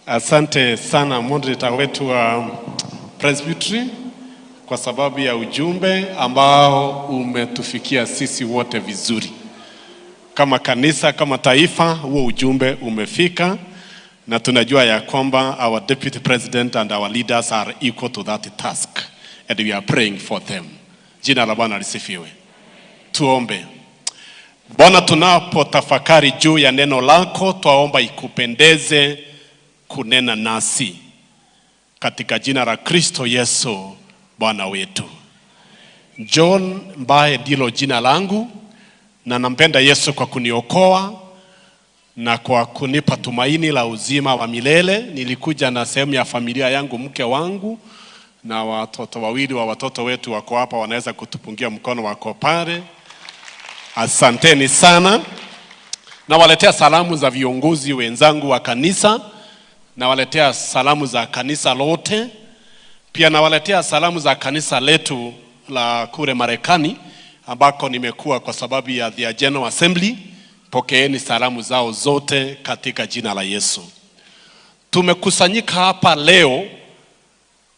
Asante sana moderator wetu wa Presbytery kwa sababu ya ujumbe ambao umetufikia sisi wote vizuri. Kama kanisa, kama taifa, huo ujumbe umefika na tunajua ya kwamba our deputy president and our leaders are equal to that task and we are praying for them. Jina la Bwana lisifiwe. Tuombe. Bwana, tunapotafakari juu ya neno lako, twaomba ikupendeze kunena nasi katika jina la Kristo Yesu Bwana wetu. John Mbae ndilo jina langu, na nampenda Yesu kwa kuniokoa na kwa kunipa tumaini la uzima wa milele. Nilikuja na sehemu ya familia yangu, mke wangu na watoto wawili wa watoto wetu wako hapa, wanaweza kutupungia mkono wako pale. Asanteni sana. Nawaletea salamu za viongozi wenzangu wa kanisa, nawaletea salamu za kanisa lote, pia nawaletea salamu za kanisa letu la kule Marekani ambako nimekuwa kwa sababu ya the General Assembly. Pokeeni salamu zao zote katika jina la Yesu. Tumekusanyika hapa leo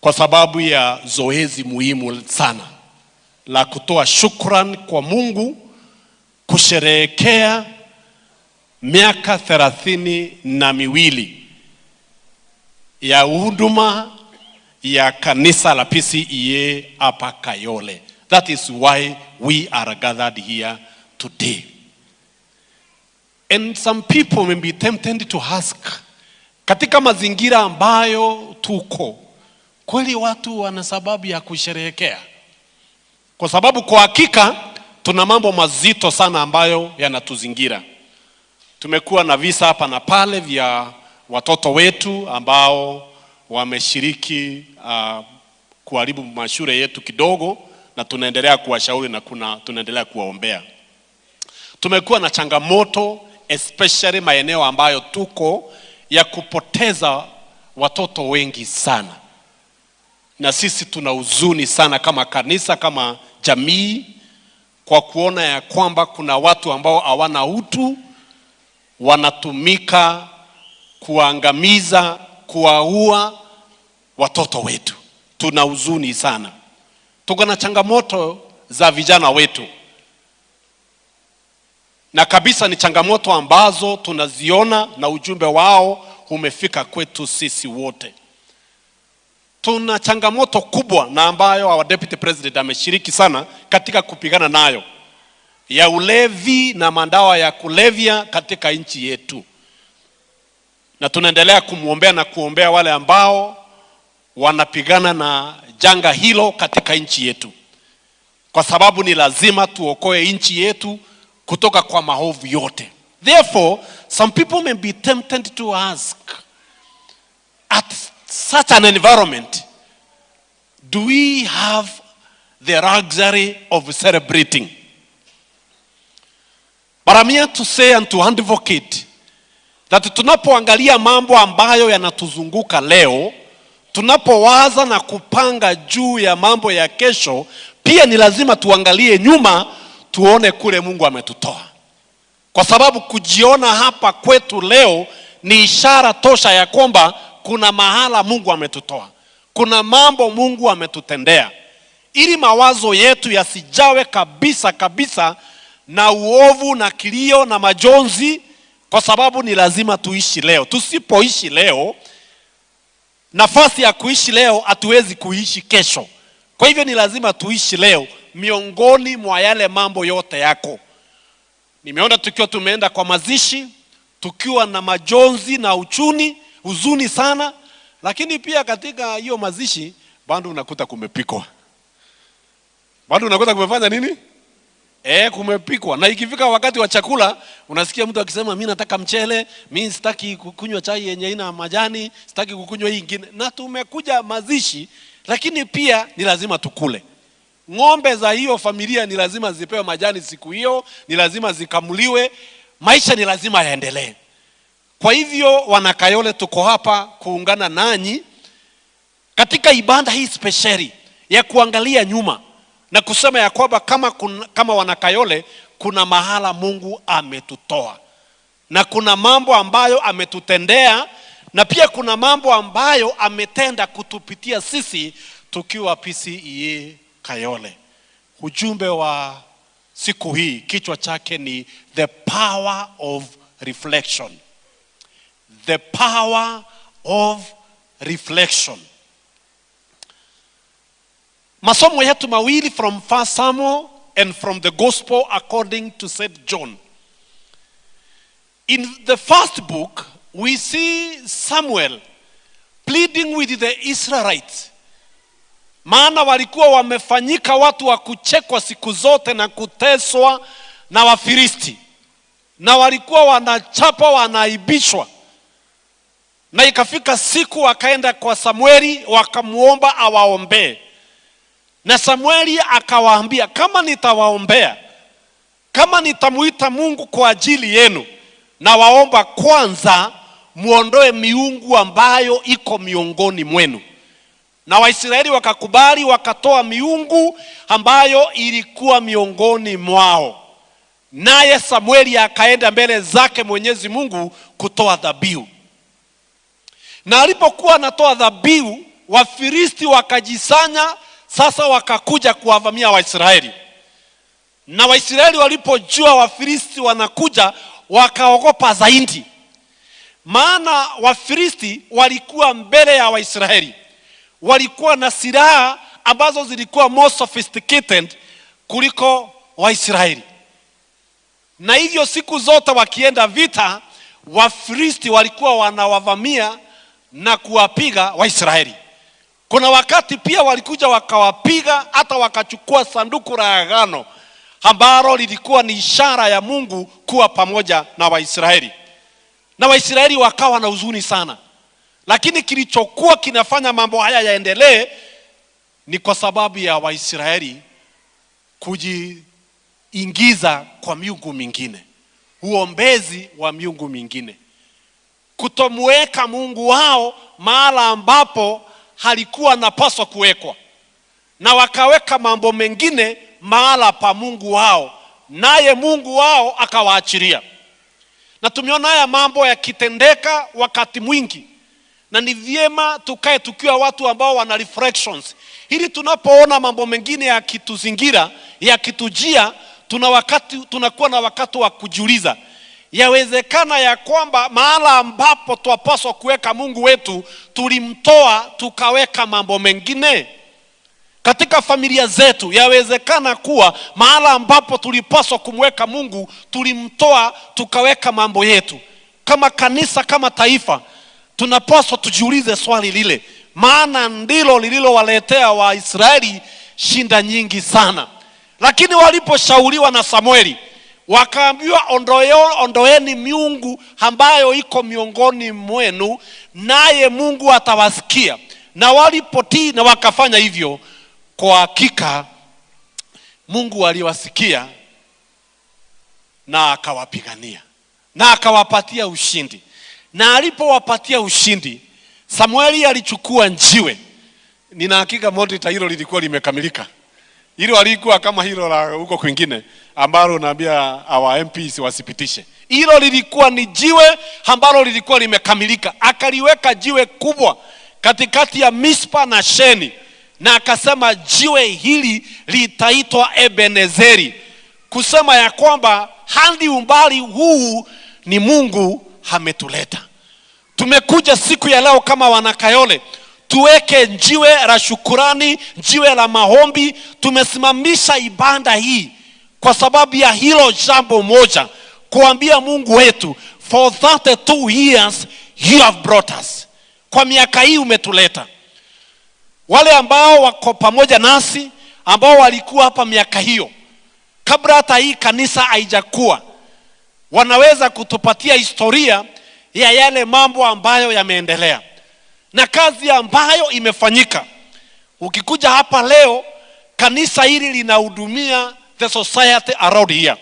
kwa sababu ya zoezi muhimu sana la kutoa shukrani kwa Mungu, kusherehekea miaka 32 ya huduma ya kanisa la PCEA hapa Kayole. That is why we are gathered here today. And some people may be tempted to ask, katika mazingira ambayo tuko, kweli watu wana sababu ya kusherehekea? Kwa sababu kwa hakika tuna mambo mazito sana ambayo yanatuzingira. Tumekuwa na visa hapa na pale vya watoto wetu ambao wameshiriki kuharibu mashule yetu kidogo, na tunaendelea kuwashauri na tunaendelea kuwaombea. Tumekuwa na changamoto especially maeneo ambayo tuko ya kupoteza watoto wengi sana, na sisi tuna huzuni sana kama kanisa, kama jamii, kwa kuona ya kwamba kuna watu ambao hawana utu, wanatumika kuangamiza, kuwaua watoto wetu. Tuna huzuni sana. Tuko na changamoto za vijana wetu, na kabisa ni changamoto ambazo tunaziona na ujumbe wao umefika kwetu sisi wote. Tuna changamoto kubwa na ambayo our deputy president ameshiriki sana katika kupigana nayo, ya ulevi na madawa ya kulevya katika nchi yetu. Na tunaendelea kumuombea na kuombea wale ambao wanapigana na janga hilo katika nchi yetu, kwa sababu ni lazima tuokoe nchi yetu kutoka kwa maovu yote. Therefore, some people may be tempted to ask, at such an environment, do we have the luxury of celebrating? But I'm here to say and to advocate that tunapoangalia mambo ambayo yanatuzunguka leo, tunapowaza na kupanga juu ya mambo ya kesho, pia ni lazima tuangalie nyuma, tuone kule Mungu ametutoa. Kwa sababu kujiona hapa kwetu leo ni ishara tosha ya kwamba kuna mahala Mungu ametutoa, kuna mambo Mungu ametutendea, ili mawazo yetu yasijawe kabisa na uovu na kilio na majonzi, kwa sababu ni lazima tuishi leo. Tusipoishi leo, nafasi ya kuishi leo, hatuwezi kuishi kesho. Kwa hivyo ni lazima tuishi leo miongoni mwa yale mambo yote yako. Nimeona tukiwa tumeenda kwa mazishi, tukiwa na majonzi na huzuni sana, lakini pia katika hiyo mazishi bado unakuta kumepikwa. Bado unakuta kumefanya nini? Kumepikwa. Na ikifika wakati wa chakula, unasikia mtu akisema mimi nataka mchele, mimi sitaki kukunywa chai yenye ina majani, sitaki kukunywa hii nyingine. Na tumekuja mazishi, lakini pia ni lazima tukule. Ng'ombe za hiyo familia ni lazima zipewe majani siku hiyo, ni lazima zikamuliwe, maisha ni lazima yaendelee. Kwa hivyo wana Kayole, tuko hapa kuungana nanyi katika ibada hii speciali ya kuangalia nyuma na kusema ya kwamba kama wana Kayole kuna mahala Mungu ametutoa, na kuna mambo ambayo ametutendea Na pia kuna mambo ambayo ametenda kutupitia sisi tukiwa PCEA Kayole. Ujumbe wa siku hii kichwa chake ni the power of reflection. The power of reflection. Masomo yetu mawili from 1 Samuel and from the Gospel according to St. John. In the first book, we see Samuel pleading with the Israelites. Maana walikuwa wamefanyika watu wa kuchekwa siku zote na kuteswa na Wafilisti. Na walikuwa wanachapa, wanaibishwa. Na ikafika siku wakaenda kwa Samueli wakamuomba awaombee. Na Samueli akawaambia, kama nitawaombea, kama nitamuita Mungu kwa ajili yenu, na waomba kwanza muondoe miungu ambayo iko miongoni mwenu. Na Waisraeli wakakubali, wakatoa miungu ambayo ilikuwa miongoni mwao. Naye Samueli akaenda mbele zake Mwenyezi Mungu kutoa dhabihu. Na alipokuwa anatoa dhabihu, Wafilisti wakajisanya, sasa wakakuja kuwavamia Waisraeli. Na Waisraeli walipojua Wafilisti wanakuja, wakaogopa zaidi. Maana Wafilisti walikuwa mbele ya Waisraeli. Walikuwa na silaha ambazo zilikuwa more sophisticated kuliko Waisraeli. Na hivyo siku zote wakienda vita, Wafilisti walikuwa wanawavamia na kuwapiga Waisraeli. Kuna wakati pia walikuja wakawapiga, hata wakachukua sanduku la agano ambalo lilikuwa ni ishara ya Mungu kuwa pamoja na Waisraeli. Na Waisraeli wakawa na huzuni sana. Lakini kilichokuwa kinafanya mambo haya yaendelee ni kwa sababu ya Waisraeli kujiingiza kwa miungu mingine, uombezi wa miungu mingine, kutomuweka Mungu wao mahala ambapo halikuwa napaswa kuwekwa, na wakaweka mambo mengine mahala pa Mungu wao, naye Mungu wao akawaachilia. Na tumeona haya mambo yakitendeka wakati mwingi, na ni vyema tukae tukiwa watu ambao wana reflections, ili tunapoona mambo mengine yakituzingira, yakitujia, tunakuwa na wakati wa kujiuliza, yawezekana ya kwamba mahala ambapo twapaswa kuweka Mungu wetu tulimtoa tukaweka mambo mengine. Katika familia zetu yawezekana kuwa mahala ambapo tulipaswa kumweka Mungu tulimtoa tukaweka mambo yetu. Kama kanisa, kama taifa, tunapaswa tujiulize swali lile, maana ndilo lililowaletea Waisraeli shinda nyingi sana. Lakini waliposhauriwa na Samueli, wakaambiwa ondoeni miungu ambayo iko miongoni mwenu, naye Mungu atawasikia. Na walipotii na wakafanya hivyo, kwa hakika Mungu aliwasikia na akawapigania na akawapatia ushindi. Na alipowapatia ushindi, Samueli alichukua njiwe. Nina hakika moja hilo lilikuwa limekamilika. Hilo alikuwa kama hilo la huko kwingine ambalo naambia our MPs wasipitishe. Hilo lilikuwa ni jiwe ambalo lilikuwa limekamilika. Akaliweka jiwe kubwa katikati ya Mispa na Sheni, na akasema jiwe hili litaitwa Ebenezeri, kusema ya kwamba hadi umbali huu ni Mungu ametuleta. Tumekuja siku ya leo kama Wanakayole tuweke jiwe la shukurani, jiwe la maombi. Tumesimamisha ibada hii kwa sababu ya hilo jambo moja, kuambia Mungu wetu, for 32 years you have brought us. Kwa miaka hii umetuleta. Wale ambao wako pamoja nasi, ambao walikuwa hapa miaka hiyo, kabla hata hii kanisa haijakuwa, wanaweza kutupatia historia ya yale mambo ambayo yameendelea na kazi ambayo imefanyika. Ukikuja hapa leo, kanisa hili linahudumia the society around here,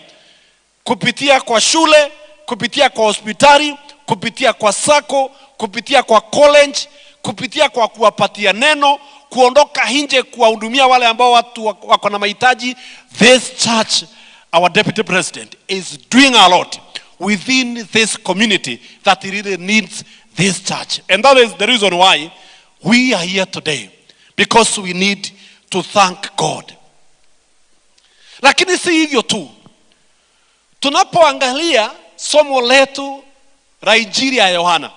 kupitia kwa shule, kupitia kwa hospitali, kupitia kwa sako, kupitia kwa college, kupitia kwa kuwapatia neno, kuondoka nje kuwahudumia wale ambao watu wako na mahitaji. This church, our deputy president, is doing a lot within this community that really needs this church. And that is the reason why we are here today. Because we need to thank God. Lakini si hivyo tu. Tunapoangalia somo letu la Injili ya Yohana,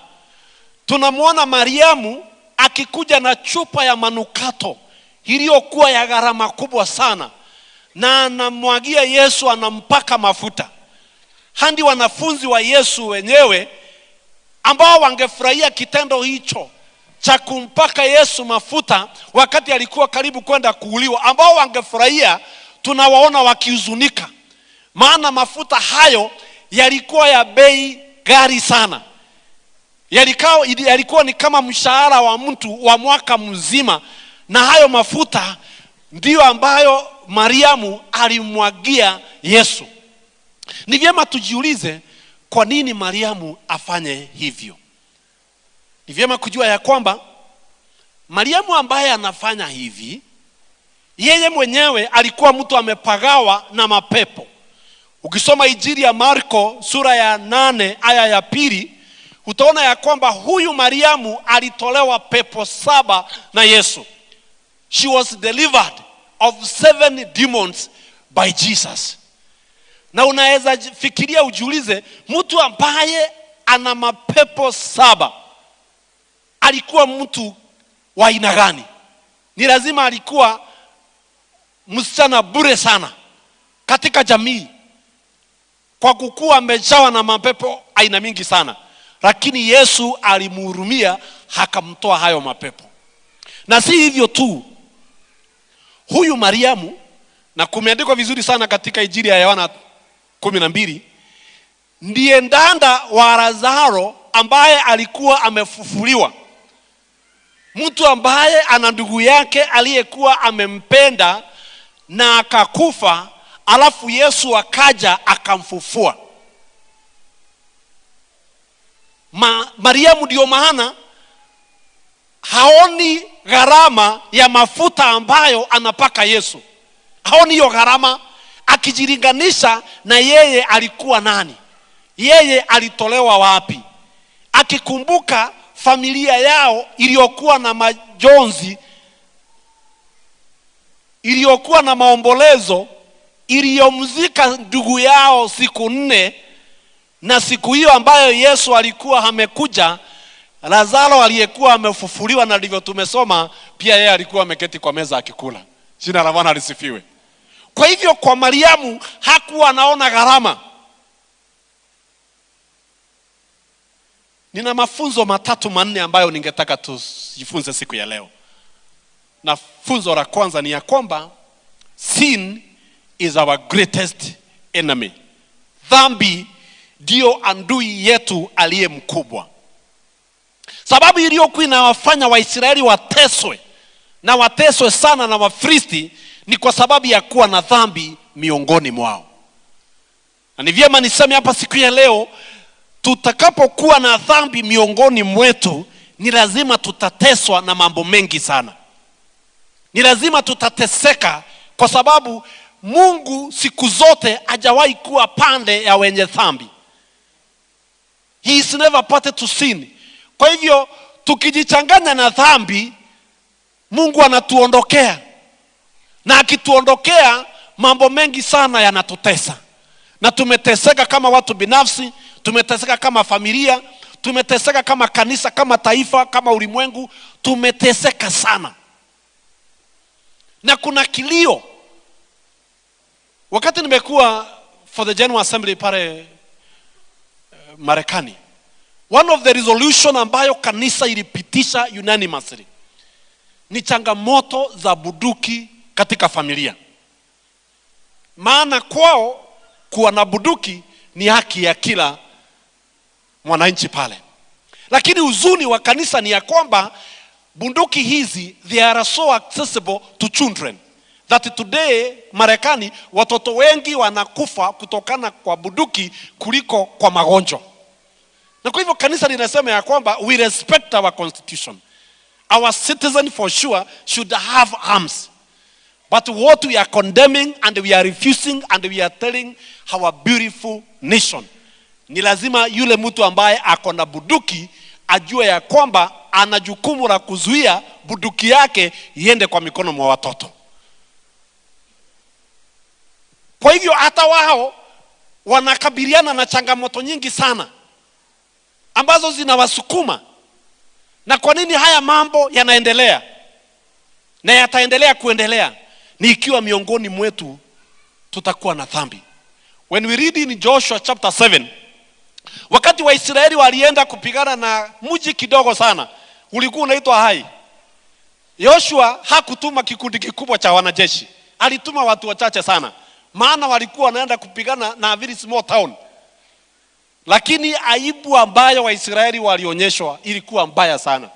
tunamwona Mariamu akikuja na chupa ya manukato iliyokuwa ya gharama kubwa sana, na anamwagia Yesu, anampaka mafuta. Hadi wanafunzi wa Yesu wenyewe ambao wangefurahia kitendo hicho cha kumpaka Yesu mafuta wakati alikuwa karibu kwenda kuuliwa, ambao wangefurahia, tunawaona wakihuzunika. Maana mafuta hayo yalikuwa ya bei ghali sana. Yalikuwa ni kama mshahara wa mtu wa mwaka mzima, na hayo mafuta ndiyo ambayo Mariamu alimwagia Yesu. Ni vyema tujiulize kwa nini Mariamu afanye hivyo. Ni vyema kujua ya kwamba Mariamu ambaye anafanya hivi, yeye mwenyewe alikuwa mtu amepagawa na mapepo. Ukisoma Injili ya Marko sura ya 8 aya ya 2, utaona ya kwamba huyu Mariamu alitolewa pepo 7 na Yesu. She was delivered of 7 demons by Jesus. Na unaweza fikiria, ujiulize, mtu ambaye ana mapepo 7 alikuwa mtu wa aina gani? Ni lazima alikuwa msichana bure sana katika jamii, kwa kukuwa amejawa na mapepo aina mingi sana. Lakini Yesu alimhurumia, akamtoa hayo mapepo. Na si hivyo tu, huyu Mariamu, na kumeandikwa vizuri sana katika Injili ya Yohana 12, ndiye ndanda wa Lazaro ambaye alikuwa amefufuliwa. Mtu ambaye ana ndugu yake aliyekuwa amempenda na akakufa, alafu Yesu akaja akamfufua. Mariamu ndio maana haoni gharama ya mafuta ambayo anapaka Yesu. Haoni hiyo gharama, akijilinganisha na yeye alikuwa nani, yeye alitolewa wapi, akikumbuka familia yao iliyokuwa na majonzi, iliyokuwa na maombolezo, iliyomzika ndugu yao siku 4, na siku hiyo ambayo Yesu alikuwa amekuja, Lazaro aliyekuwa amefufuliwa, na ndivyo tumesoma pia yeye alikuwa ameketi kwa meza akikula. Jina la Bwana lisifiwe. Kwa hivyo kwa Mariamu hakuwa anaona gharama. Nina mafunzo 3-4 ambayo ningetaka tujifunze siku ya leo. Na funzo la kwanza ni ya kwamba sin is our greatest enemy. Dhambi ndio adui yetu aliye mkubwa. Sababu iliyokuwa inawafanya Waisraeli wateswe, na wateswe sana na Wafilisti, ni kwa sababu ya kuwa na dhambi miongoni mwao. Na ni vyema niseme hapa siku ya leo, tutakapokuwa na dhambi miongoni mwetu, ni lazima tutateswa na mambo mengi sana. Ni lazima tutateseka, kwa sababu Mungu siku zote hajawahi kuwa pande ya wenye dhambi. He is never party to sin. Kwa hivyo tukijichanganya na dhambi, Mungu anatuondokea. Na akituondokea, mambo mengi sana yanatutesa. Na tumeteseka kama watu binafsi, tumeteseka kama familia, tumeteseka kama kanisa, kama taifa, kama ulimwengu, tumeteseka sana. Na kuna kilio. Wakati nimekuwa for the General Assembly pale Marekani, one of the resolution ambayo kanisa ilipitisha unanimously ni changamoto za bunduki katika familia. Maana kwao kuwa na bunduki ni haki ya kila mwananchi pale. Lakini huzuni wa kanisa ni ya kwamba bunduki hizi, they are so accessible to children that today Marekani watoto wengi wanakufa kutokana kwa bunduki kuliko kwa magonjwa. Na kwa hivyo kanisa linasema ya kwamba we respect our constitution. Our citizen for sure should have arms. But what we are condemning and we are refusing and we are telling our beautiful nation, ni lazima yule mtu ambaye ako na bunduki ajue ya kwamba ana jukumu la kuzuia bunduki yake iende kwa mikono mwa watoto. Kwa hivyo hata wao wanakabiliana na changamoto nyingi sana ambazo zinawasukuma. Na kwa nini haya mambo yanaendelea na yataendelea kuendelea? Ni ikiwa miongoni mwetu tutakuwa na dhambi. When we read in Joshua chapter 7, wakati wa Israeli walienda kupigana na mji kidogo sana, ulikuwa unaitwa Hai. Joshua hakutuma kikundi kikubwa cha wanajeshi, alituma watu wachache sana, maana walikuwa wanaenda kupigana na very small town. Lakini aibu ambayo Waisraeli walionyeshwa ilikuwa mbaya sana.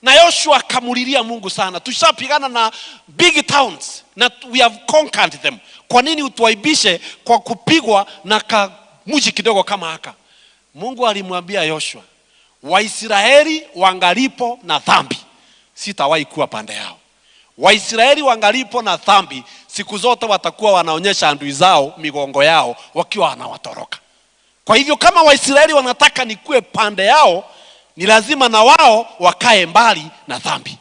Na Joshua akamulilia Mungu sana, tushapigana na big towns na we have conquered them. Kwa nini utuaibishe kwa kupigwa na mji kidogo kama haka? Mungu alimwambia Joshua, Waisraeli wangalipo na dhambi, sitawahi kuwa pande yao. Waisraeli wangalipo na dhambi, siku zote watakuwa wanaonyesha adui zao migongo yao wakiwa wanawatoroka. Kwa hivyo kama Waisraeli wanataka nikuwe pande yao, ni lazima na wao wakae mbali na dhambi.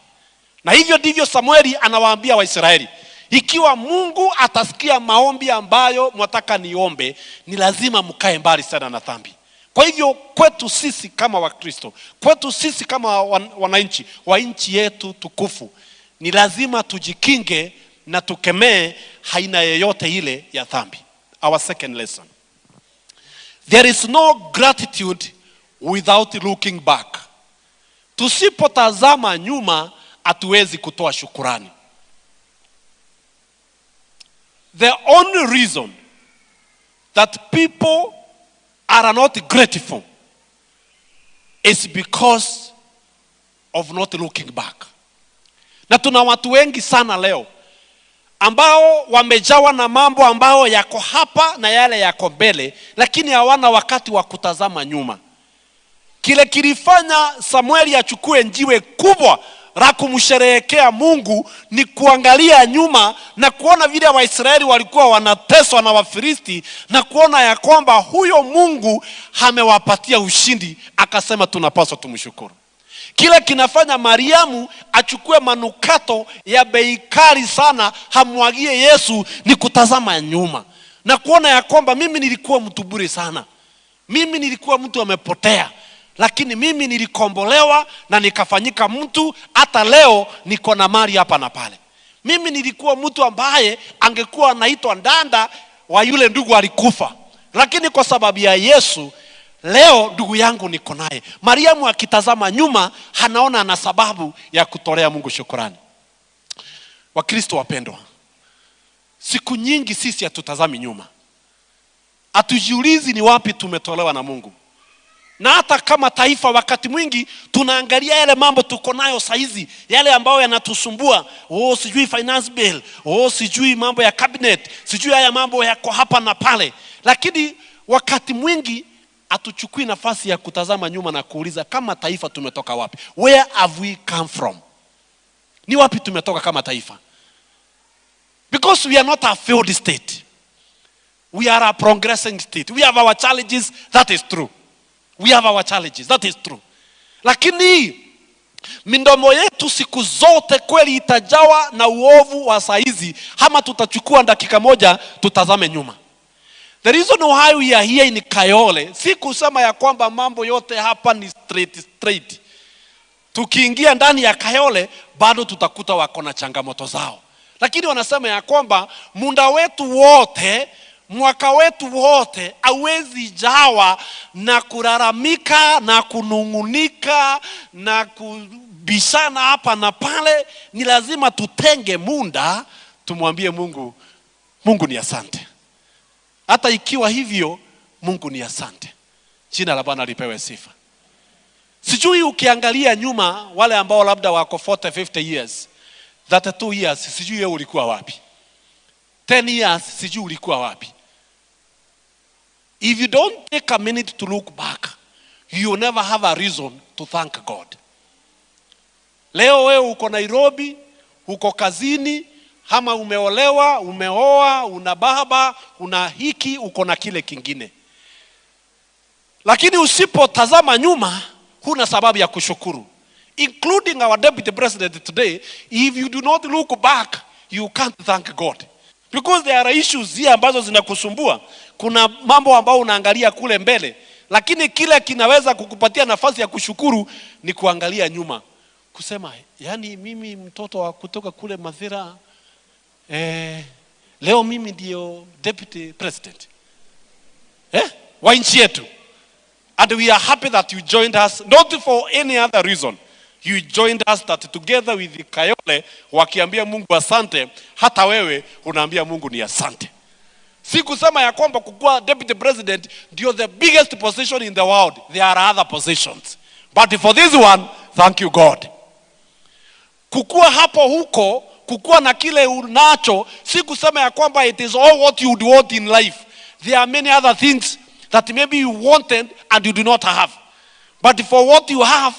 Na hivyo ndivyo Samueli anawaambia Waisraeli, ikiwa Mungu atasikia maombi ambayo mwataka niombe, ni lazima mkae mbali sana na dhambi. Kwa hivyo kwetu sisi kama Wakristo, kwetu sisi kama wananchi wa nchi yetu tukufu, ni lazima tujikinge na tukemee haina yoyote ile ya dhambi. Our second lesson. There is no gratitude without looking back. Tusipotazama nyuma hatuwezi kutoa shukrani. The only reason that people are not grateful is because of not looking back. Na tuna watu wengi sana leo ambao wamejawa na mambo ambao yako hapa na yale yako mbele, lakini hawana wakati wa kutazama nyuma. Kile kilifanya Samueli achukue njiwe kubwa la kumsherehekea Mungu ni kuangalia nyuma na kuona vile Waisraeli walikuwa wanateswa na Wafilisti, na kuona ya kwamba huyo Mungu amewapatia ushindi. Akasema tunapaswa tumshukuru. Kile kinafanya Mariamu achukue manukato ya bei kali sana hamwagie Yesu ni kutazama nyuma na kuona ya kwamba mimi nilikuwa mtu bure sana, mimi nilikuwa mtu amepotea, lakini mimi nilikombolewa na nikafanyika mtu. Hata leo niko na mali hapa na pale. Mimi nilikuwa mtu ambaye angekuwa anaitwa ndanda wa yule ndugu alikufa, lakini kwa sababu ya Yesu leo ndugu yangu niko naye. Mariamu akitazama nyuma anaona ana sababu ya kutolea Mungu shukrani. Wakristo wapendwa, siku nyingi sisi hatutazami nyuma, hatujiulizi ni wapi tumetolewa na Mungu. Na hata kama taifa wakati mwingi tunaangalia yale mambo tuko nayo saizi, yale ambayo yanatusumbua. Sijui finance bill, sijui mambo ya cabinet, sijui haya mambo yako hapa na pale. Lakini wakati mwingi hatuchukui nafasi ya kutazama nyuma na kuuliza kama taifa tumetoka wapi? Where have we come from? Ni wapi tumetoka kama taifa? Because we are not a failed state. We are a progressing state. We have our challenges, that is true. We have our challenges, that is true. Lakini midomo yetu siku zote kweli itajawa na uovu wa saizi, ama tutachukua dakika moja tutazame nyuma. The reason why we are here in Kayole, si kusema ya kwamba mambo yote hapa ni straight. Tukiingia ndani ya Kayole bado tutakuta wako na changamoto zao. Lakini wanasema ya kwamba muda wetu wote, mwaka wetu wote hauwezi jawa na kulalamika na kunungunika na kubishana hapa na pale. Ni lazima tutenge muda tumwambie Mungu, Mungu ni asante. Hata ikiwa hivyo, Mungu ni asante. Jina la Bwana lipewe sifa. Sijui ukiangalia nyuma wale ambao labda wako 40, 50 years, 32 years, sijui wewe ulikuwa wapi? 10 years, sijui ulikuwa wapi? If you don't take a minute to look back, you will never have a reason to thank God. Leo wewe uko Nairobi, uko kazini, ama umeolewa, umeoa, una baba, una hiki, uko na kile kingine. Lakini usipotazama nyuma, huna sababu ya kushukuru. Including our deputy president today, if you do not look back, you can't thank God. Because there are issues here ambazo zinakusumbua. Kuna mambo ambao unaangalia kule mbele, lakini kile kinaweza kukupatia nafasi ya kushukuru ni kuangalia nyuma. Kusema, yani mimi mtoto wa kutoka kule Mathira, leo mimi ndio deputy president wa nchi yetu. And we are happy that you joined us, not for any other reason. You joined us that together with Kayole wakiambia Mungu asante, hata wewe unaambia Mungu ni asante. Si kusema ya kwamba kukua deputy president ndio the biggest position in the world. There are other positions. But for this one, thank you God. Kukua hapo huko, kukua na kile unacho, si kusema ya kwamba it is all what you would want in life. There are many other things that maybe you wanted and you do not have. But for what you have,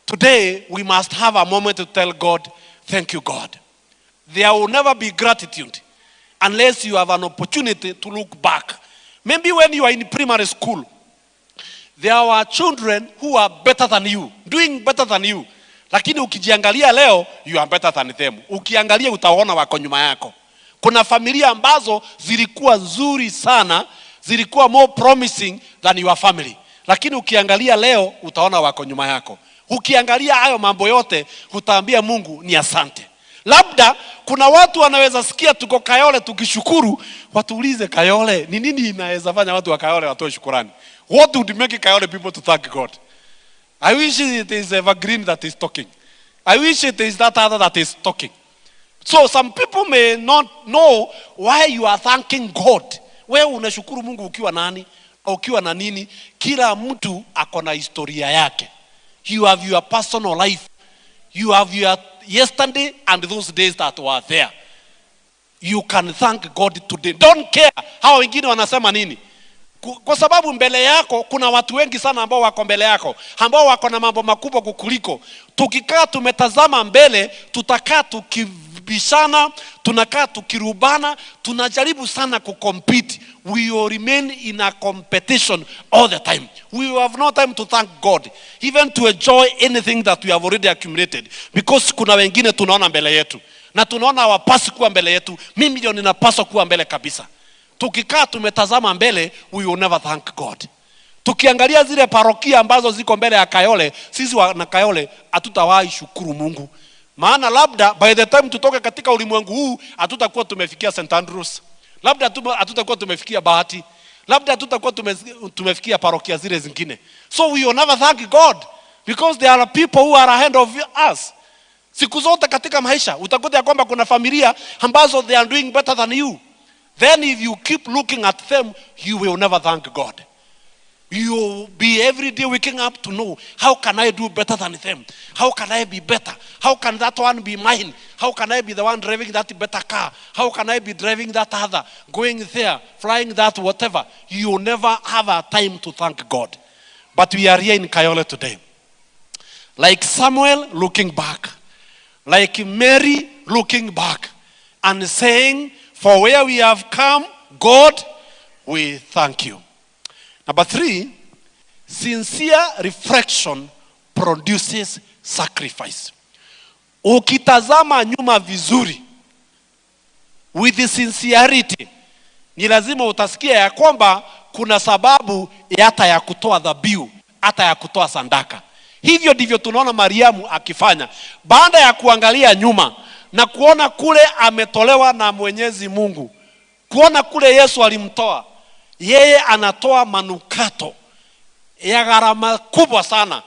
today we must have a moment to tell God, thank you God. There will never be gratitude unless you have an opportunity to look back. Maybe when you are in primary school, there are children who are better than you, doing better than you. Lakini ukijiangalia leo, you are better than them. Ukiangalia utaona wako nyuma yako. Kuna familia ambazo zilikuwa nzuri sana, zilikuwa more promising than your family. Lakini ukiangalia leo, utaona wako nyuma yako. Ukiangalia hayo mambo yote, utaambia Mungu ni asante. Labda kuna watu wanaweza sikia tuko Kayole tukishukuru, watuulize Kayole, ni nini inaweza fanya watu wa Kayole watoe shukrani? What would make Kayole people to thank God? I wish it is Evergreen that is talking. I wish it is that other that is talking. So some people may not know why you are thanking God. Wewe unashukuru Mungu ukiwa nani? Ukiwa na nini? Kila mtu ako na historia yake. You have your personal life. You have your yesterday and those days that were there. You can thank God today. Don't care how wengine wanasema nini. Kwa sababu mbele yako kuna watu wengi sana ambao wako mbele yako, ambao wako na mambo makubwa kukuliko. Tukikaa tumetazama mbele, tutakaa tukibishana, tunakaa tukirubana, tunajaribu sana kucompete. We will remain in a competition all the time. We will have no time to thank God, even to enjoy anything that we have already accumulated. Because kuna wengine tunaona mbele yetu, na tunaona hawapasi kuwa mbele yetu. Mimi ndio ninapaswa kuwa mbele kabisa. Tukikaa tumetazama mbele, we will never thank God. Tukiangalia zile parokia ambazo ziko mbele ya Kayole, sisi wana Kayole hatutawahi shukuru Mungu. Maana labda by the time tutoke katika ulimwengu huu, hatutakuwa tumefikia St. Andrews. Labda hatutakuwa tumefikia Bahati. Labda hatutakuwa tumefikia parokia zile zingine. So we will never thank God because there are people who are ahead of us. Siku zote katika maisha utakuta ya kwamba kuna familia ambazo they are doing better than you. Then if you keep looking at them, you will never thank God. You will be every day waking up to know, how can I do better than them? How can I be better? How can that one be mine? How can I be the one driving that better car? How can I be driving that other? Going there, flying that, whatever. You will never have a time to thank God. But we are here in Kayole today. Like Samuel looking back. Like Mary looking back. And saying, for where we have come, God, we thank you. Number 3, sincere reflection produces sacrifice. Ukitazama nyuma vizuri, with sincerity, ni lazima utasikia ya kwamba kuna sababu hata ya kutoa dhabihu, hata ya kutoa sadaka. Hivyo ndivyo tunaona Mariamu akifanya. Baada ya kuangalia nyuma na kuona kule ametolewa na Mwenyezi Mungu, kuona kule Yesu alimtoa, yeye anatoa manukato ya gharama kubwa sana.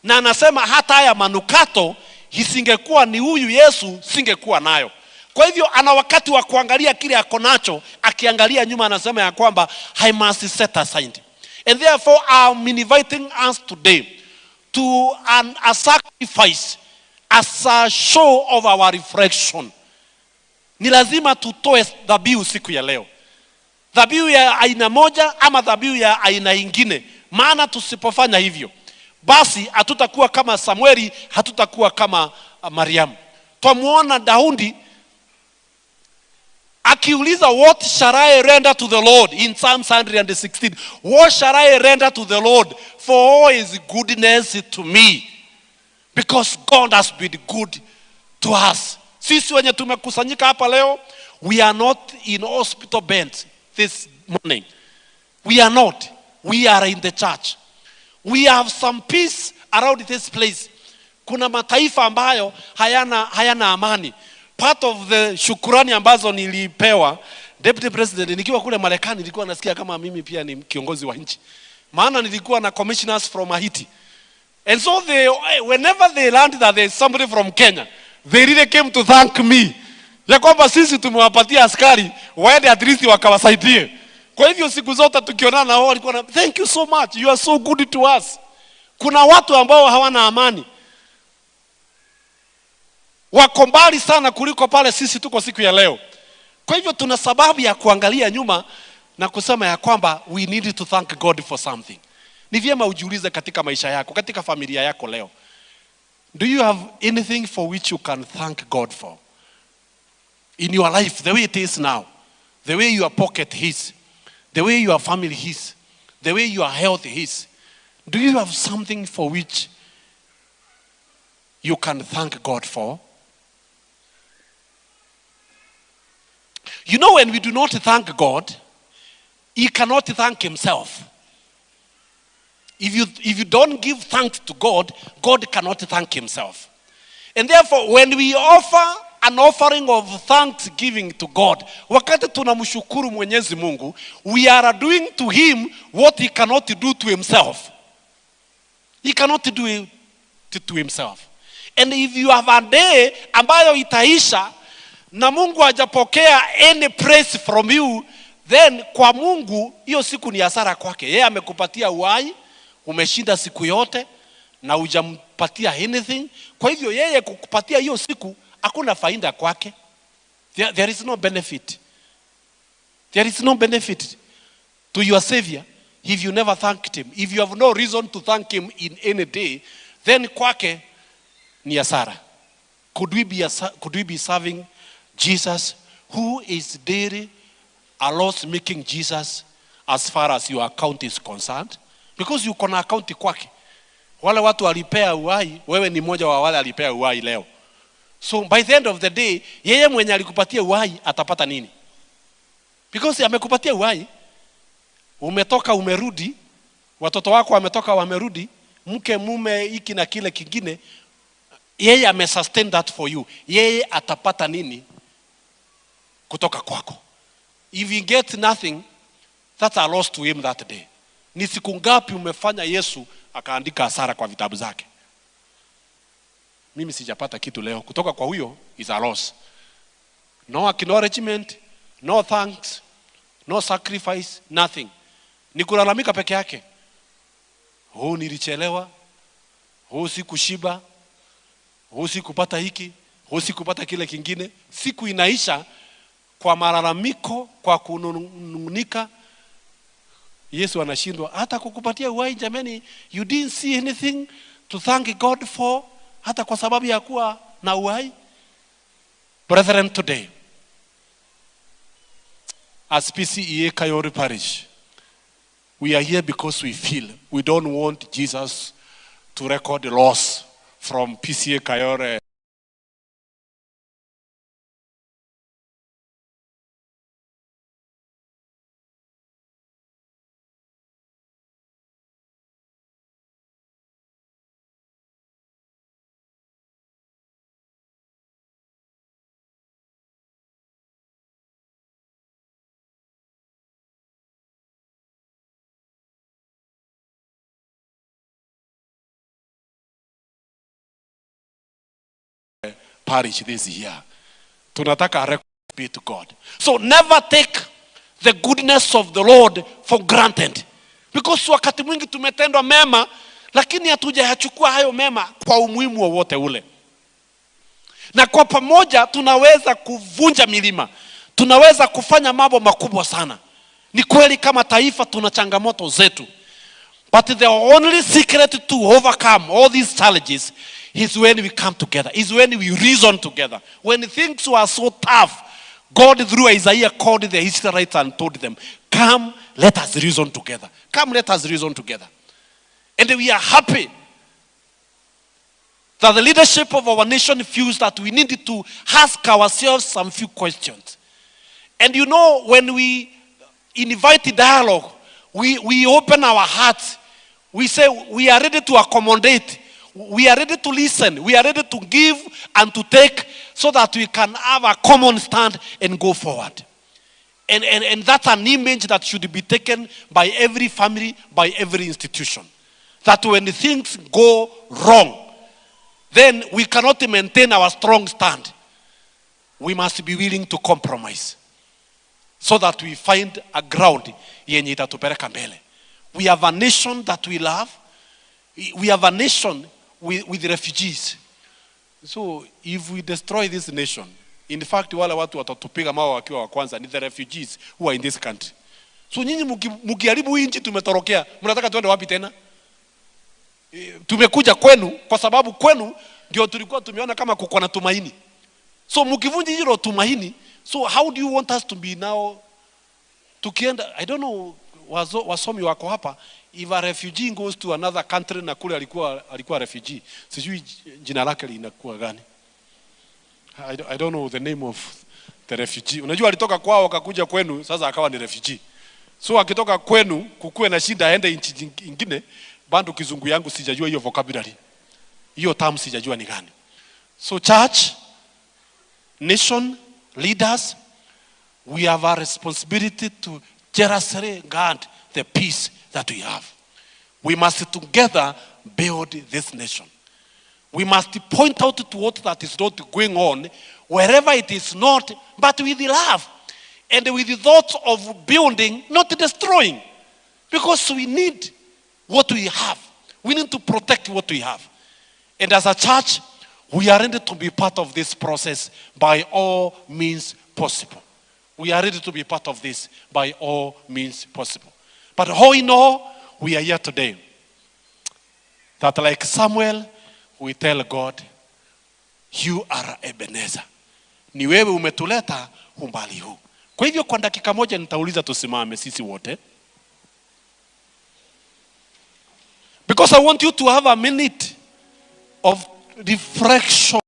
Na anasema hata haya manukato isingekuwa ni huyu Yesu, singekuwa nayo. Kwa hivyo ana wakati wa kuangalia kile ako nacho, akiangalia nyuma anasema ya kwamba I must set aside. And therefore I'm inviting us today to a sacrifice as a show of our reflection. Ni lazima tutoe dhabihu siku ya leo. Dhabihu ya aina moja ama dhabihu ya aina ingine. Maana tusipofanya hivyo, basi hatutakuwa kama Samueli, hatutakuwa kama Mariamu. Twamuona Daudi Akiuliza, what shall I render to the Lord? In Psalm 116, what shall I render to the Lord for all his goodness to me? Because God has been good to us. Sisi wenye tumekusanyika hapa leo, we are not in hospital beds this morning. We are not. We are in the church. We have some peace around this place. Kuna mataifa ambayo hayana amani. Part of the shukurani ambazo nilipewa Deputy President, nikiwa kule Marekani nilikuwa nasikia kama mimi pia ni kiongozi wa nchi. Maana nilikuwa na commissioners from Haiti. And so whenever they learned that there is somebody from Kenya, they really came to thank me. Ya kwamba sisi tumewapatia askari waende at least wakawasaidie. Kwa hivyo siku zote tukionana na wao walikuwa na thank you so much, you are so good to us. Kuna watu ambao hawana amani. Wako mbali sana kuliko pale sisi tuko siku ya leo. Kwa hivyo tuna sababu ya kuangalia nyuma na kusema ya kwamba we need to thank God for something. Ni vyema ujiulize katika maisha yako, katika familia yako leo. Do you have anything for which you can thank God for? In your life, the way it is now, the way your pocket is, the way your family is, the way your health is. Do you have something for which you can thank God for? You know, when we do not thank God, he cannot thank himself. If you don't give thanks to God, God cannot thank himself. And therefore, when we offer an offering of thanksgiving to God, wakati tunamshukuru Mwenyezi Mungu, we are doing to him what he cannot do to himself. He cannot do it to himself. And if you have a day ambayo itaisha na Mungu hajapokea any praise from you, then kwa Mungu hiyo siku ni hasara kwake. Yeye amekupatia uhai, umeshinda siku yote na hujampatia anything. Kwa hivyo yeye kukupatia hiyo siku hakuna faida kwake. There is no benefit. There is no benefit to your Savior if you never thanked him. If you have no reason to thank him in any day, then kwake ni hasara. Could we be serving Jesus, who is daily a loss making Jesus as far as your account is concerned? Because you kuna account kwake. Wale watu walipea uhai, wewe ni mmoja wa wale alipea uhai leo. So by the end of the day, yeye mwenye alikupatia uhai atapata nini? Because amekupatia uhai, umetoka umerudi, watoto wako wametoka wamerudi, mke mume hiki na kile kingine, yeye amesustain that for you. Yeye atapata nini kutoka kwako? If you get nothing, that's a loss to him that day. Ni siku ngapi umefanya Yesu akaandika hasara kwa vitabu zake? Mimi sijapata kitu leo kutoka kwa huyo, is a loss. No acknowledgement, no thanks, no sacrifice, nothing. Ni kulalamika peke yake. Nilichelewa, sikushiba, sikupata hiki, sikupata kile kingine. Siku inaisha kwa malalamiko, kwa kunung'unika. Yesu anashindwa hata kukupatia uhai. Jamani, you didn't see anything to thank God for, hata kwa sababu ya kuwa na uhai. Brethren, today as PCEA Kayori Parish, we are here because we feel we don't want Jesus to record the loss from PCEA Kayori parish this year. Tunataka record to God. So never take the goodness of the Lord for granted. Because wakati mwingi tumetendwa mema, lakini hatujayachukua hayo mema kwa umuhimu wowote ule. Na kwa pamoja tunaweza kuvunja milima. Tunaweza kufanya mambo makubwa sana. Ni kweli kama taifa tuna changamoto zetu. But the only secret to overcome all these challenges is when we come together, is when we reason together. When things were so tough, God through Isaiah called the Israelites and told them, come, let us reason together. Come, let us reason together. And we are happy that the leadership of our nation feels that we needed to ask ourselves some few questions. And you know, when we invite dialogue, we open our hearts. We say we are ready to accommodate. We are ready to listen. We are ready to give and to take so that we can have a common stand and go forward. And that's an image that should be taken by every family, by every institution. That when things go wrong, then we cannot maintain our strong stand. We must be willing to compromise so that we find a ground yenye itatupeleka mbele. We have a nation that we love. We have a nation with refugees. So if we destroy this nation, in fact wale watu watatupiga mawe wakiwa wa kwanza ni the refugees who are in this country. So nyinyi mkiharibu hii nchi tumetorokea, mnataka tuende wapi tena? Tumekuja kwenu kwa sababu kwenu ndio tulikuwa tumeona kama kuko na tumaini. So mkivunja hilo tumaini, so how do you want us to be now? Tukienda, I don't know, wasomi wako hapa, if a refugee goes to another country na kule alikuwa refugee, sijui jina lake linakuwa gani? I don't know the name of the refugee. Unajua alitoka kwao akakuja kwenu, sasa akawa ni refugee. So akitoka kwenu kukue na shida aende nchi nyingine, bado kizungu yangu sijajua hiyo vocabulary. Hiyo term sijajua ni gani. So church, nation, leaders, we have a responsibility to jealously guard the peace that we have. We must together build this nation. We must point out to what that is not going on, wherever it is not, but with love. And with the thoughts of building, not destroying. Because we need what we have. We need to protect what we have. And as a church, we are ready to be part of this process by all means possible. We are ready to be part of this by all means possible. But all in all, we are here today. That like Samuel, we tell God, you are Ebenezer. Ni wewe umetuleta umbali huu. Kwa hivyo kwa dakika moja nitauliza tusimame sisi wote. Because I want you to have a minute of reflection.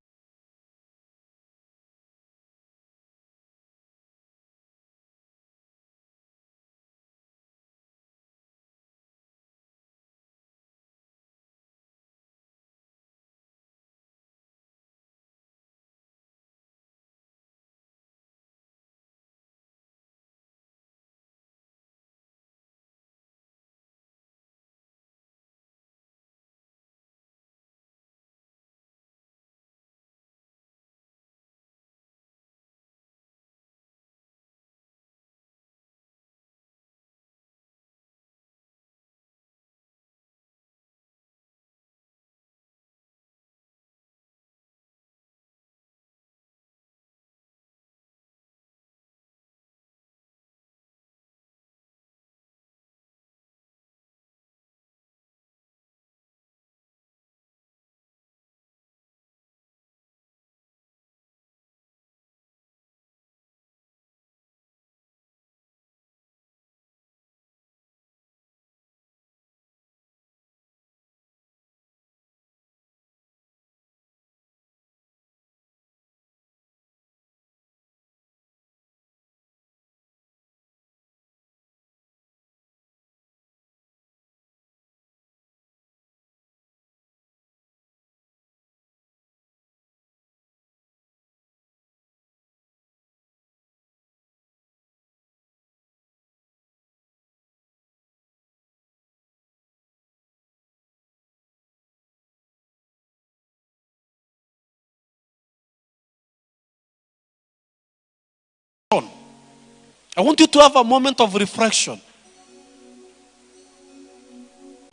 I want you to have a moment of reflection.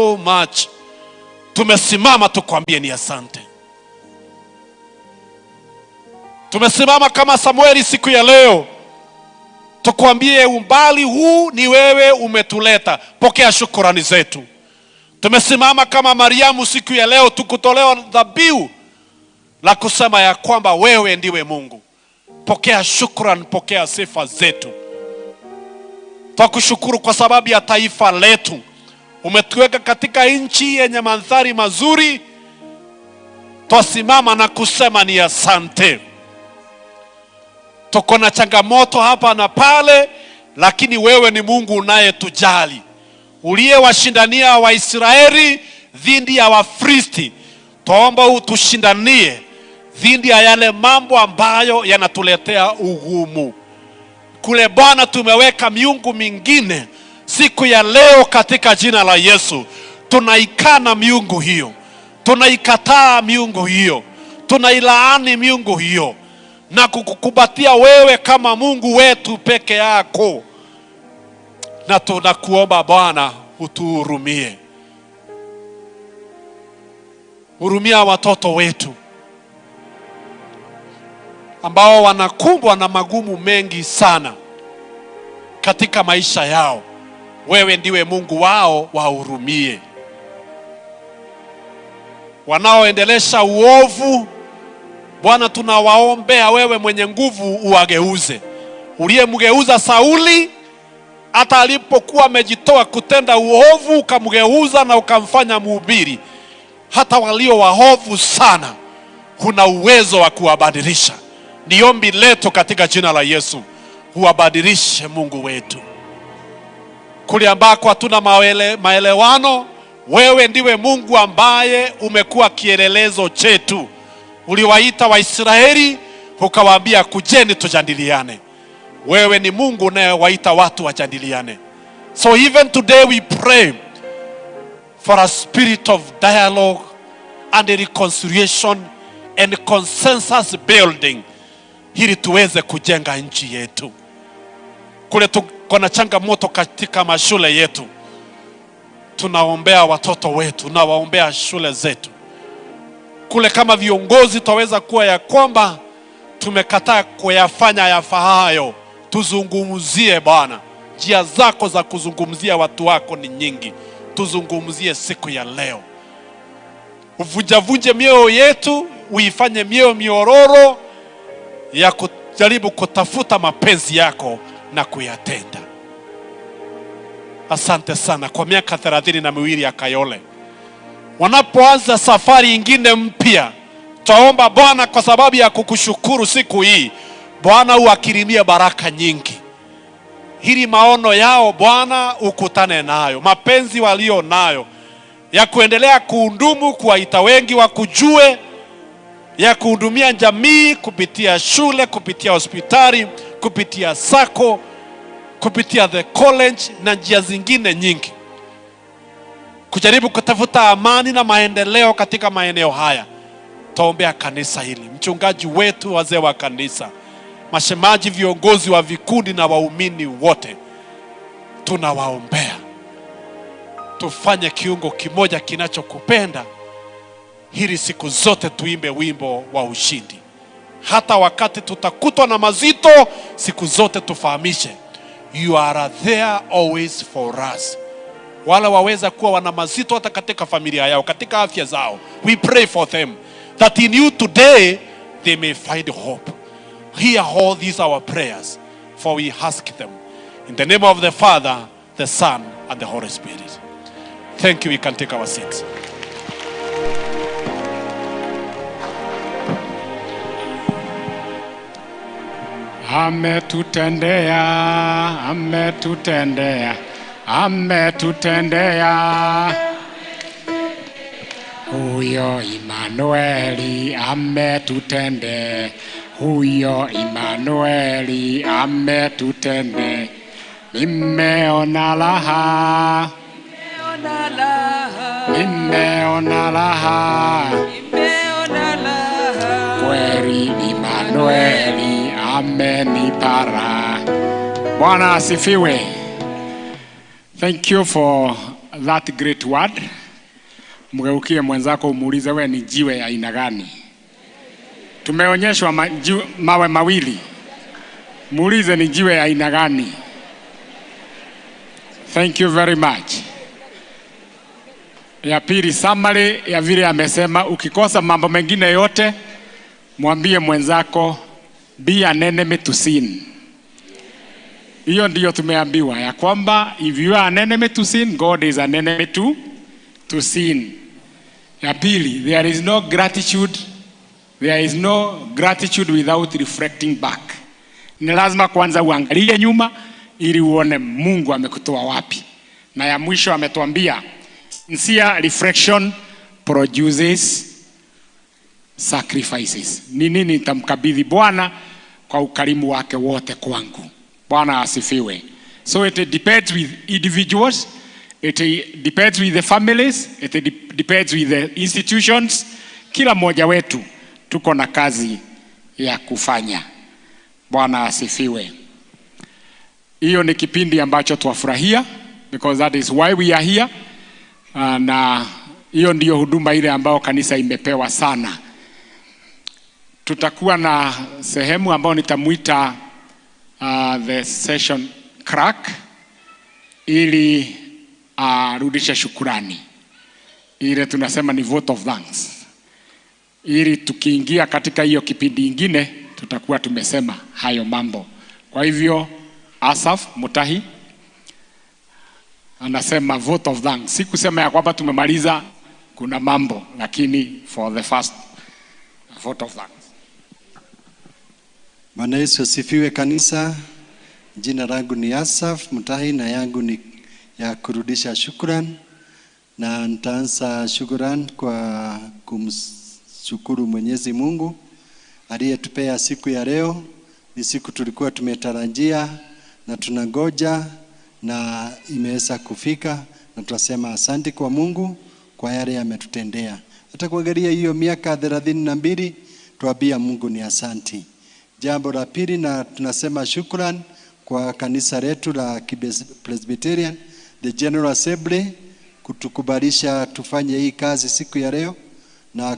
So much. Tumesimama tukwambie ni asante. Tumesimama kama Samueli siku ya leo. Tukwambie umbali huu ni wewe umetuleta. Pokea shukrani zetu. Tumesimama kama Mariamu siku ya leo tukutolewa dhabihu la kusema ya kwamba wewe ndiwe Mungu. Pokea shukrani, pokea sifa zetu. Tukushukuru kwa sababu ya taifa letu. Umetuweka katika nchi yenye mandhari mazuri. Twasimama na kusema ni asante. Tuko na changamoto hapa na pale, lakini wewe ni Mungu unayetujali. Uliyewashindania Waisraeli dhidi ya Wafilisti, tuomba utushindanie dhidi ya yale mambo ambayo yanatuletea ugumu. Kule Bwana tumeweka miungu mingine, siku ya leo katika jina la Yesu tunaikana miungu hiyo, tunaikataa miungu hiyo, tunailaani miungu hiyo na kukukubatia wewe kama Mungu wetu peke yako. Na tunakuomba Bwana utuhurumie. Hurumia watoto wetu ambao wanakumbwa na magumu mengi sana katika maisha yao. Wewe ndiwe Mungu wao, wahurumie. Wanaoendelesha uovu, Bwana tunawaombea wewe mwenye nguvu uwageuze. Uliyemgeuza Sauli hata alipokuwa amejitoa kutenda uovu, ukamgeuza na ukamfanya mhubiri. Hata walio waovu sana kuna uwezo wa kuwabadilisha. Ni ombi letu katika jina la Yesu, huwabadilishe Mungu wetu. Kule ambako hatuna maelewano, wewe ndiwe Mungu ambaye umekuwa kielelezo chetu. Uliwaita Waisraeli ukawaambia kujeni tujadiliane. Wewe ni Mungu unayewaita watu wajadiliane. So even today we pray for a spirit of dialogue and reconciliation and consensus building, ili tuweze kujenga nchi yetu. Kule tuko na changamoto katika mashule yetu, tunaombea watoto wetu na waombea shule zetu. Kule kama viongozi tuweza kuwa ya kwamba tumekataa kuyafanya yafaayo, tuzungumzie Bwana. Njia zako za kuzungumzia watu wako ni nyingi, tuzungumzie siku ya leo. Uvunjavunje mioyo yetu, uifanye mioyo miororo ya kujaribu kutafuta mapenzi yako na kuyatenda. Asante sana kwa miaka 32 ya Kayole. Wanapoanza safari ingine mpya, twaomba Bwana kwa sababu ya kukushukuru siku hii, Bwana uwakirimie baraka nyingi. Hili maono yao Bwana ukutane nayo, mapenzi walio nayo ya kuendelea kuhudumu, kuwaita wengi wakujue, ya kuhudumia jamii kupitia shule, kupitia hospitali, kupitia sako, kupitia the college na njia zingine nyingi, kujaribu kutafuta amani na maendeleo katika maeneo haya. Tuombea kanisa hili, mchungaji wetu, wazee wa kanisa, mashemaji, viongozi wa vikundi na waumini wote, tunawaombea. Tufanye kiungo kimoja kinachokupenda, hili siku zote tuimbe wimbo wa ushindi. Hata wakati tutakutwa na mazito, siku zote tufahamishe, you are there always for us. Wala waweza kuwa wana mazito hata katika familia yao, katika afya zao, we pray for them that in you today they may find hope. Hear all these our prayers, for we ask them in the name of the Father, the Son and the Holy Spirit. Thank you. We can take our seats. Ametutendea, ametutendea, ametutendea. Huyo Immanueli ametutendea, huyo Immanueli ametutendea. Nimeona raha, nimeona raha, kweli Immanueli amenipara. Bwana asifiwe. Thank you for that great word. Mgeukie mwenzako umuulize, wewe ni jiwe ya aina gani? Tumeonyeshwa mawe mawili, muulize ni jiwe ya aina gani? Thank you very much. Ya pili, summary ya vile amesema, ukikosa mambo mengine yote mwambie mwenzako Be an enemy to sin. Hiyo ndio tumeambiwa ya kwamba if you are an enemy to sin, God is an enemy to sin. Ya pili, there is no gratitude. There is no gratitude without reflecting back. Ni lazima kwanza uangalie nyuma ili uone Mungu amekutoa wapi. Na ya mwisho ametuambia sincere reflection produces sacrifices. Ni nini nitamkabidhi Bwana kwa ukarimu wake wote kwangu. Bwana asifiwe. So it depends with individuals, it depends with the families, it depends with the institutions. Kila mmoja wetu tuko na kazi ya kufanya. Bwana asifiwe. Hiyo ni kipindi ambacho tuwafurahia because that is why we are here. Na hiyo ndio huduma ile ambayo kanisa imepewa sana. Tutakuwa na sehemu ambayo nitamuita the session crack ili rudisha shukrani. Ile tunasema ni vote of thanks. Ili tukiingia katika hiyo kipindi ingine tutakuwa tumesema hayo mambo. Kwa hivyo Asaf Mutahi anasema vote of thanks. Si kusema ya kwamba tumemaliza, kuna mambo, lakini for the first vote of thanks. Bwana Yesu asifiwe kanisa. Jina langu ni Asaf Mutahi na yangu ni ya kurudisha shukrani. Na nitaanza shukrani kwa kumshukuru Mwenyezi Mungu aliyetupea siku ya leo. Ni siku tulikuwa tumetarajia na tunangoja na imeweza kufika, na tunasema asante kwa Mungu kwa yale ametutendea. Hata kuangalia hiyo miaka 32 tuambia Mungu ni asante. Jambo la pili, na tunasema shukrani kwa kanisa letu la Presbyterian, the General Assembly, kutukubalisha tufanye hii kazi siku ya leo na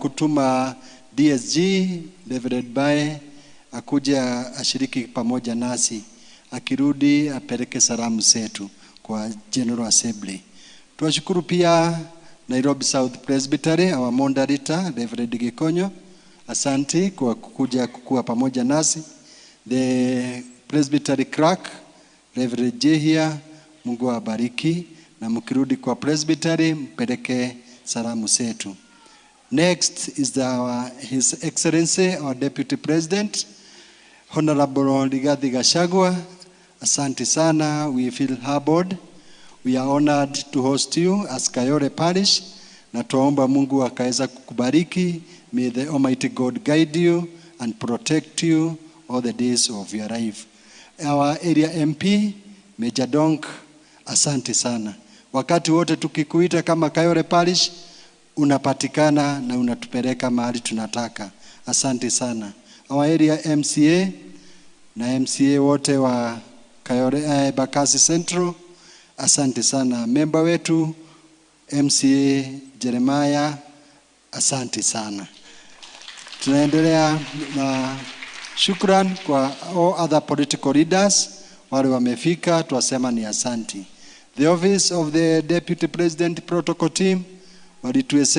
kutuma DSG Reverend Bae akuja ashiriki pamoja nasi, akirudi apeleke salamu zetu kwa General Assembly. Tunashukuru pia Nairobi South Presbytery, our moderator Reverend Gikonyo, asante kwa kuja kukua pamoja nasi. The Presbytery Crack Reverend Jehia, Mungu awabariki, na mkirudi kwa Presbytery mpeleke salamu zetu. Next is His Excellency our Deputy President Honorable Rigathi Gachagua. Asante sana, we feel humbled. We are honored to host you as Kayole Parish, na tuomba Mungu akaweza kukubariki. May the Almighty God guide you and protect you all the days of your life. Our area MP Major Donk, asante sana. Wakati wote tukikuita kama Kayole Parish unapatikana na unatupeleka mahali tunataka. Asante sana. Our area MCA na MCA wote wa Kayole Bakasi Central, asante sana. Member wetu MCA Jeremiah, asante sana. Tunaendelea na shukrani kwa all other political leaders wale wamefika, tuwasema ni asante. The office of the Deputy President Protocol Team walituwezesha